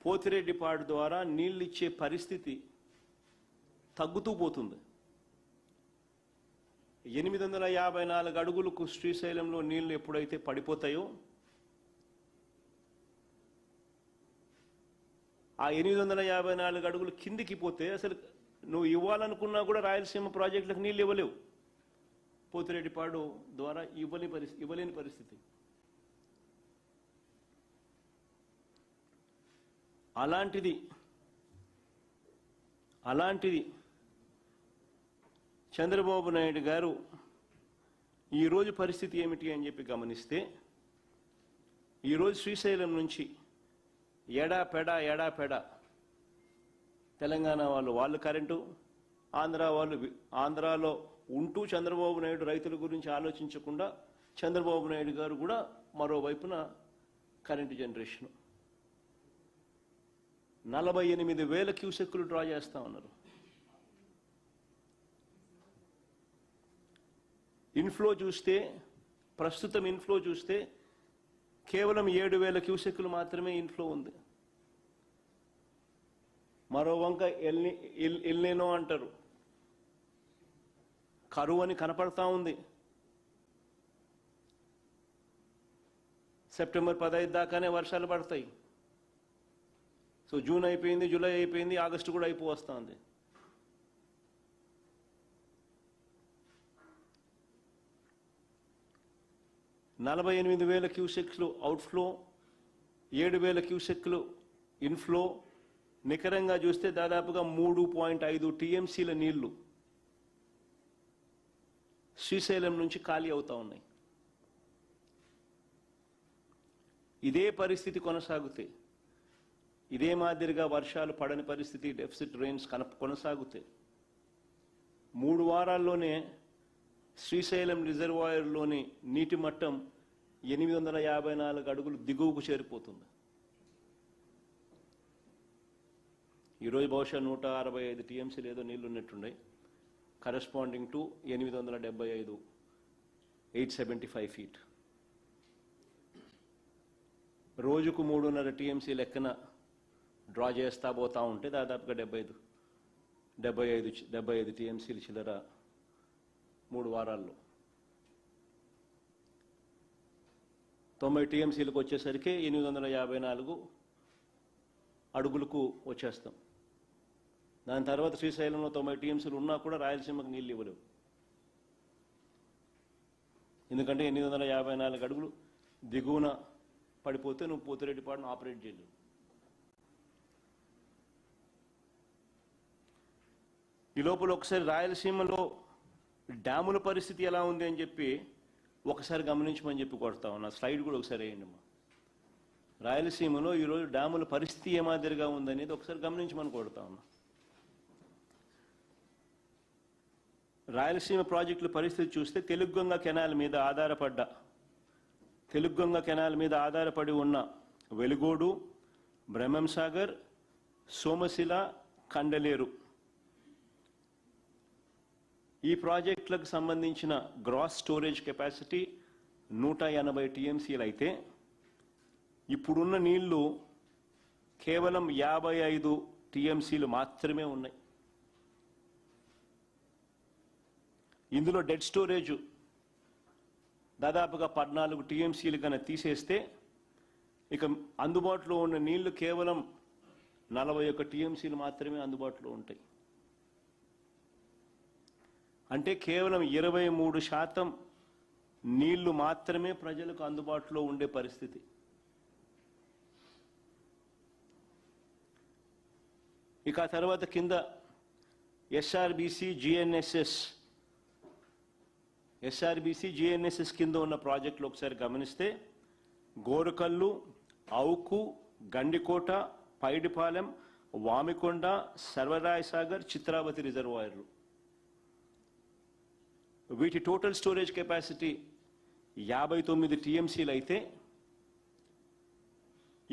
పోతిరెడ్డిపాడు ద్వారా నీళ్ళు ఇచ్చే పరిస్థితి తగ్గుతూ పోతుంది. 854 అడుగులకు శ్రీశైలంలో నీళ్లు ఎప్పుడైతే పడిపోతాయో ఆ 854 అడుగులు కిందికి పోతే అసలు నువ్వు ఇవ్వాలనుకున్నా కూడా రాయలసీమ ప్రాజెక్టులకు నీళ్ళు ఇవ్వలేవు. పోతిరెడ్డిపాడు ద్వారా ఇవ్వలేని పరిస్థితి. అలాంటిది చంద్రబాబు నాయుడు గారు ఈరోజు పరిస్థితి ఏమిటి అని చెప్పి గమనిస్తే, ఈరోజు శ్రీశైలం నుంచి ఎడాపెడా తెలంగాణ వాళ్ళు కరెంటు, ఆంధ్రాలో ఉంటూ చంద్రబాబు నాయుడు రైతుల గురించి ఆలోచించకుండా చంద్రబాబు నాయుడు గారు కూడా మరోవైపున కరెంటు జనరేషన్ 48,000 క్యూసెక్కులు డ్రా చేస్తా ఉన్నారు. ప్రస్తుతం ఇన్ఫ్లో చూస్తే కేవలం 7,000 క్యూసెక్కులు మాత్రమే ఇన్ఫ్లో ఉంది. మరో వంక ఎల్నినో అంటారు, కరువు అని కనపడతా ఉంది. సెప్టెంబర్ 15 దాకానే వర్షాలు పడతాయి. సో జూన్ అయిపోయింది, జూలై అయిపోయింది, ఆగస్టు కూడా అయిపోవస్తుంది. $48,000 క్యూసెక్లు అవుట్ఫ్లో, 7,000 క్యూసెక్లు ఇన్ఫ్లో. నికరంగా చూస్తే దాదాపుగా 3.5 టీఎంసీల నీళ్లు శ్రీశైలం నుంచి ఖాళీ అవుతా ఉన్నాయి. ఇదే పరిస్థితి కొనసాగితే, ఇదే మాదిరిగా వర్షాలు పడని పరిస్థితి, డెఫిసిట్ రెయిన్స్ కొనసాగితే 3 వారాల్లోనే శ్రీశైలం రిజర్వాయర్లోని నీటి మట్టం 854 అడుగులు దిగువకు చేరిపోతుంది. ఈరోజు బహుశా 165 టీఎంసీలు ఏదో నీళ్లు ఉన్నట్టున్నాయి, కరెస్పాండింగ్ టు 875 ఫీట్. రోజుకు 3.5 టీఎంసీ లెక్కన డ్రా చేస్తా పోతా ఉంటే దాదాపుగా 75 టీఎంసీలు చిల్లర 3 వారాల్లో. 90 టీఎంసీలకు వచ్చేసరికి 854 అడుగులకు వచ్చేస్తాం. దాని తర్వాత శ్రీశైలంలో 90 టీఎంసీలు ఉన్నా కూడా రాయలసీమకు నీళ్ళు ఇవ్వలేవు. ఎందుకంటే 854 అడుగులు దిగువన పడిపోతే నువ్వు పోతిరెడ్డిపాడును ఆపరేట్ చేయలేవు. ఈ లోపల ఒకసారి రాయలసీమలో డ్యాముల పరిస్థితి ఎలా ఉంది అని చెప్పి ఒకసారి గమనించమని చెప్పి కొడతా ఉన్నా. స్లైడ్ కూడా ఒకసారి వేయండి అమ్మా. రాయలసీమలో ఈరోజు డ్యాముల పరిస్థితి ఏ మాదిరిగా ఉందనేది ఒకసారి గమనించమని కొడతా ఉన్నా. రాయలసీమ ప్రాజెక్టుల పరిస్థితి చూస్తే తెలుగుగంగ కెనాల్ మీద ఆధారపడి ఉన్న వెలుగోడు, బ్రహ్మంసాగర్, సోమశిల, కండలేరు ఈ ప్రాజెక్టులకు సంబంధించిన గ్రాస్ స్టోరేజ్ కెపాసిటీ 180 టీఎంసీలు అయితే ఇప్పుడున్న నీళ్లు కేవలం 55 టీఎంసీలు మాత్రమే ఉన్నాయి. ఇందులో డెడ్ స్టోరేజ్ దాదాపుగా 14 టీఎంసీలు కన్నా తీసేస్తే ఇక అందుబాటులో ఉన్న నీళ్లు కేవలం 41 టీఎంసీలు మాత్రమే అందుబాటులో ఉంటాయి. అంటే కేవలం 23% నీళ్లు మాత్రమే ప్రజలకు అందుబాటులో ఉండే పరిస్థితి. ఇక ఆ తర్వాత కింద ఎస్ఆర్బిసి జిఎన్ఎస్ఎస్ కింద ఉన్న ప్రాజెక్టులు ఒకసారి గమనిస్తే గోరకల్లు, అవుకు, గండికోట, పైడిపాలెం, వామికొండ, సర్వరాయసాగర్, చిత్రావతి రిజర్వాయర్లు. వీటి టోటల్ స్టోరేజ్ కెపాసిటీ 59 టీఎంసీలు అయితే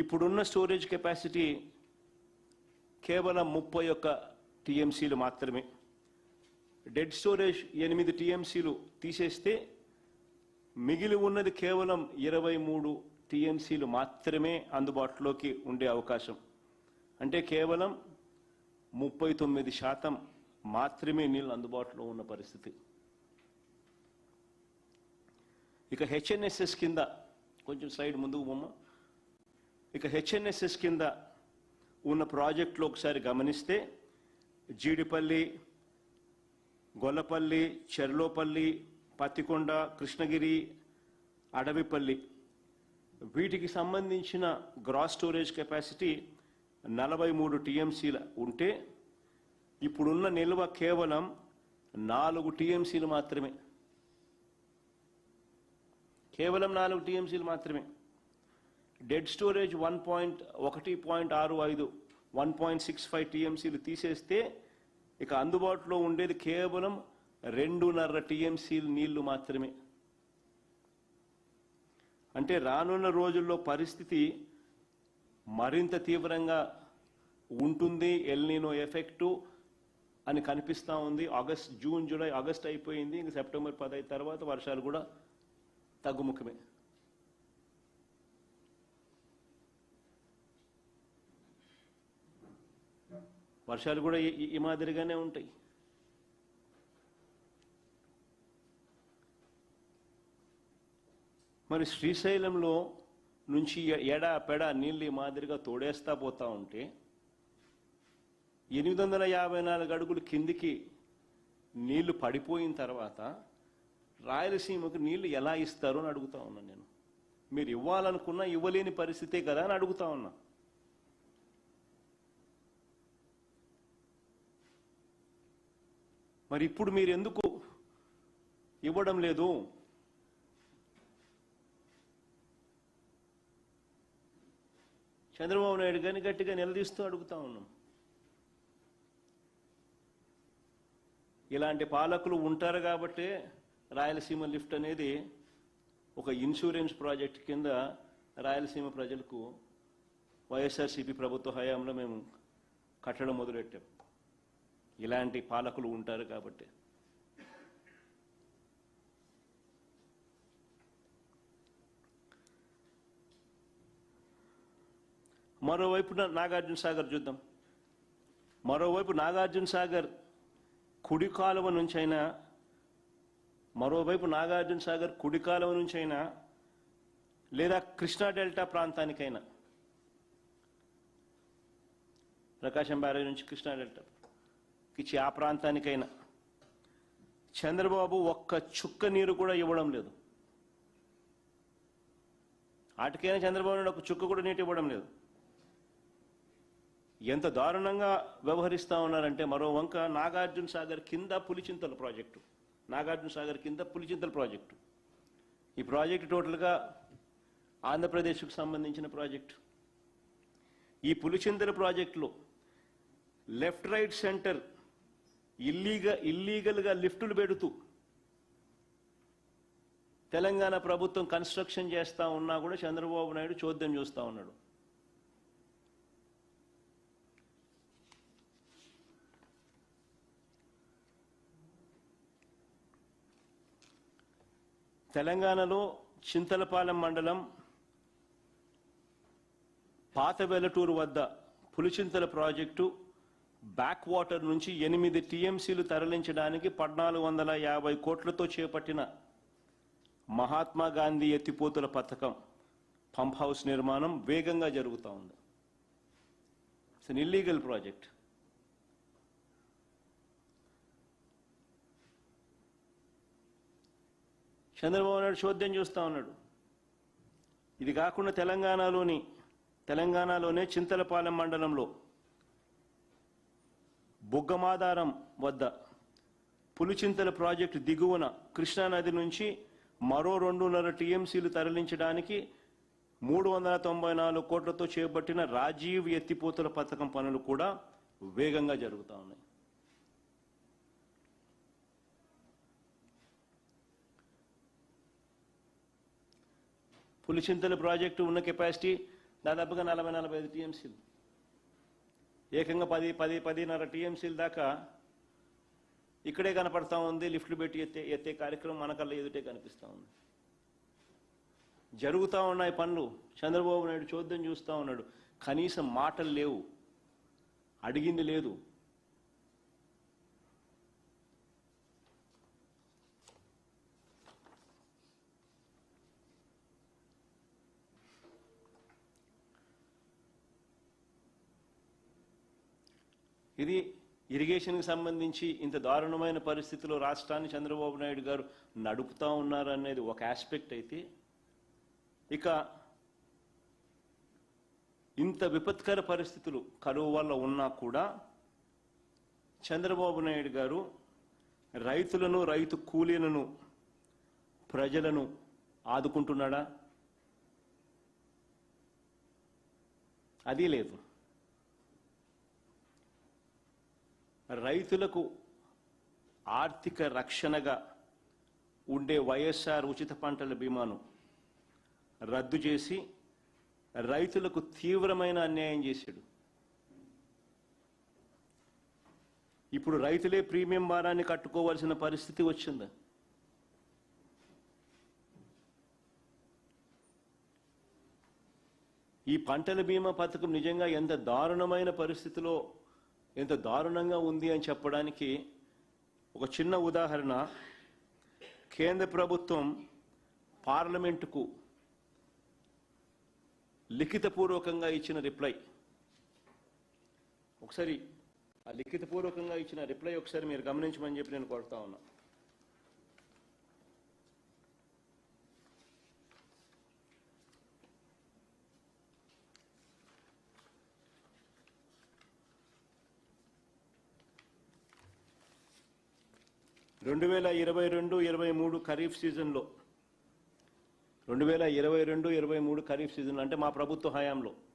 ఇప్పుడున్న స్టోరేజ్ కెపాసిటీ కేవలం 31 టీఎంసీలు మాత్రమే. డెడ్ స్టోరేజ్ 8 టీఎంసీలు తీసేస్తే మిగిలి ఉన్నది కేవలం 23 టీఎంసీలు మాత్రమే అందుబాటులోకి ఉండే అవకాశం. అంటే కేవలం 39% మాత్రమే నీళ్ళు అందుబాటులో ఉన్న పరిస్థితి. ఇక హెచ్ఎన్ఎస్ఎస్ కింద కొంచెం స్లైడ్ ముందుకు బొమ్మ. ఇక హెచ్ఎన్ఎస్ఎస్ కింద ఉన్న ప్రాజెక్టులు ఒకసారి గమనిస్తే జీడిపల్లి, గొల్లపల్లి, చెర్లోపల్లి, పత్తికొండ, కృష్ణగిరి, అడవిపల్లి వీటికి సంబంధించిన గ్రాస్ స్టోరేజ్ కెపాసిటీ 43 టీఎంసీలు ఉంటే ఇప్పుడున్న నిల్వ కేవలం 4 టీఎంసీలు మాత్రమే. కేవలం 4 టీఎంసీలు మాత్రమే. డెడ్ స్టోరేజ్ 1.65 1.65 టీఎంసీలు తీసేస్తే ఇక అందుబాటులో ఉండేది కేవలం 2.5 టీఎంసీలు నీళ్లు మాత్రమే. అంటే రానున్న రోజుల్లో పరిస్థితి మరింత తీవ్రంగా ఉంటుంది. ఎల్నినో ఎఫెక్టు అని కనిపిస్తూ ఉంది. జూన్, జూలై, ఆగస్ట్ అయిపోయింది. ఇంక సెప్టెంబర్ 15 తర్వాత వర్షాలు కూడా తగ్గుముఖమే. వర్షాలు కూడా ఈ మాదిరిగానే ఉంటాయి. మరి శ్రీశైలంలో నుంచి ఎడా పెడ నీళ్ళు ఈ మాదిరిగా తోడేస్తా పోతా ఉంటే 854 అడుగులు కిందికి నీళ్లు పడిపోయిన తర్వాత రాయలసీమకు నీళ్లు ఎలా ఇస్తారు అని అడుగుతా ఉన్నాను నేను. మీరు ఇవ్వాలనుకున్నా ఇవ్వలేని పరిస్థితే కదా అని అడుగుతా ఉన్నా. మరి ఇప్పుడు మీరు ఎందుకు ఇవ్వడం లేదు? చంద్రబాబు నాయుడు గారిని గట్టిగా నిలదీస్తూ అడుగుతా ఉన్నాం. ఇలాంటి పాలకులు ఉంటారు కాబట్టే రాయలసీమ లిఫ్ట్ అనేది ఒక ఇన్సూరెన్స్ ప్రాజెక్ట్ కింద రాయలసీమ ప్రజలకు వైఎస్ఆర్సీపీ ప్రభుత్వ హయాంలో మేము కట్టడం మొదలెట్టాం. ఇలాంటి పాలకులు ఉంటారు కాబట్టి. మరోవైపు నాగార్జున సాగర్ చూద్దాం. మరోవైపు నాగార్జున సాగర్ కుడి కాలువ నుంచైనా లేదా కృష్ణా డెల్టా ప్రాంతానికైనా, ప్రకాశం బ్యారేజ్ నుంచి కృష్ణా డెల్టా ఇచ్చి ఆ ప్రాంతానికైనా చంద్రబాబు ఒక్క చుక్క నీరు కూడా ఇవ్వడం లేదు. వాటికైనా చంద్రబాబు నాయుడు ఒక చుక్క కూడా నీటి ఇవ్వడం లేదు. ఎంత దారుణంగా వ్యవహరిస్తూ ఉన్నారంటే, మరో వంక నాగార్జున సాగర్ కింద పులిచింతల ప్రాజెక్టు. ఈ ప్రాజెక్టు టోటల్గా ఆంధ్రప్రదేశ్కు సంబంధించిన ప్రాజెక్టు. ఈ పులిచింతల ప్రాజెక్టులో లెఫ్ట్ రైట్ సెంటర్ ఇల్లీగల్గా లిఫ్టులు పెడుతూ తెలంగాణ ప్రభుత్వం కన్స్ట్రక్షన్ చేస్తూ ఉన్నా కూడా చంద్రబాబు నాయుడు చోద్యం చూస్తూ ఉన్నాడు. తెలంగాణలో చింతలపాలెం మండలం పాత వెలటూరు వద్ద పులిచింతల ప్రాజెక్టు బ్యాక్ వాటర్ నుంచి 8 టీఎంసీలు తరలించడానికి 1450 కోట్లతో చేపట్టిన మహాత్మా గాంధీ ఎత్తిపోతుల పథకం పంప్ హౌస్ నిర్మాణం వేగంగా జరుగుతూ ఉంది. It's an illegal project. Chandrababu Naidu చోద్యం చూస్తూ ఉన్నాడు. ఇది కాకుండా తెలంగాణలోనే చింతలపాలెం మండలంలో బుగ్గమాదారం వద్ద పులిచింతల ప్రాజెక్టు దిగువన కృష్ణానది నుంచి మరో 2.5 టీఎంసీలు తరలించడానికి 394 కోట్లతో చేపట్టిన రాజీవ్ ఎత్తిపోతుల పథకం పనులు కూడా వేగంగా జరుగుతూ ఉన్నాయి. పులిచింతల ప్రాజెక్టు ఉన్న కెపాసిటీ దాదాపుగా 40-45 టీఎంసీలు. ఏకంగా 10-10.5 టీఎంసీల దాకా ఇక్కడే కనపడతా ఉంది. లిఫ్ట్లు పెట్టి ఎత్తే కార్యక్రమం మనకల్లా ఎదుటే కనిపిస్తూ ఉంది. జరుగుతూ ఉన్నాయి పనులు. చంద్రబాబు నాయుడు చోద్యం చూస్తూ ఉన్నాడు. కనీసం మాటలు లేవు. అడిగింది లేదు. ఇది ఇరిగేషన్కి సంబంధించి ఇంత దారుణమైన పరిస్థితిలో రాష్ట్రాన్ని చంద్రబాబు నాయుడు గారు నడుపుతా ఉన్నారు అనేది ఒక ఆస్పెక్ట్ అయితే, ఇక ఇంత విపత్కర పరిస్థితులు కరువు వల్ల ఉన్నా కూడా చంద్రబాబు నాయుడు గారు రైతులను, రైతు కూలీలను, ప్రజలను ఆదుకుంటున్నాడా? అది లేదు. రైతులకు ఆర్థిక రక్షణగా ఉండే వైఎస్ఆర్ ఉచిత పంటల బీమాను రద్దు చేసి రైతులకు తీవ్రమైన అన్యాయం చేశాడు. ఇప్పుడు రైతులే ప్రీమియం భారాన్ని కట్టుకోవాల్సిన పరిస్థితి వచ్చింది. ఈ పంటల బీమా పథకం నిజంగా ఎంత దారుణమైన పరిస్థితిలో, ఎంత దారుణంగా ఉంది అని చెప్పడానికి ఒక చిన్న ఉదాహరణ. కేంద్ర ప్రభుత్వం పార్లమెంటుకు లిఖితపూర్వకంగా ఇచ్చిన రిప్లై, ఒకసారి ఆ లిఖితపూర్వకంగా ఇచ్చిన రిప్లై ఒకసారి మీరు గమనించమని చెప్పి నేను కోరుతా ఉన్నా. రెండు 2022-23 ఖరీఫ్ సీజన్లో 2022-23 ఖరీఫ్ సీజన్ అంటే మా ప్రభుత్వ హయాంలో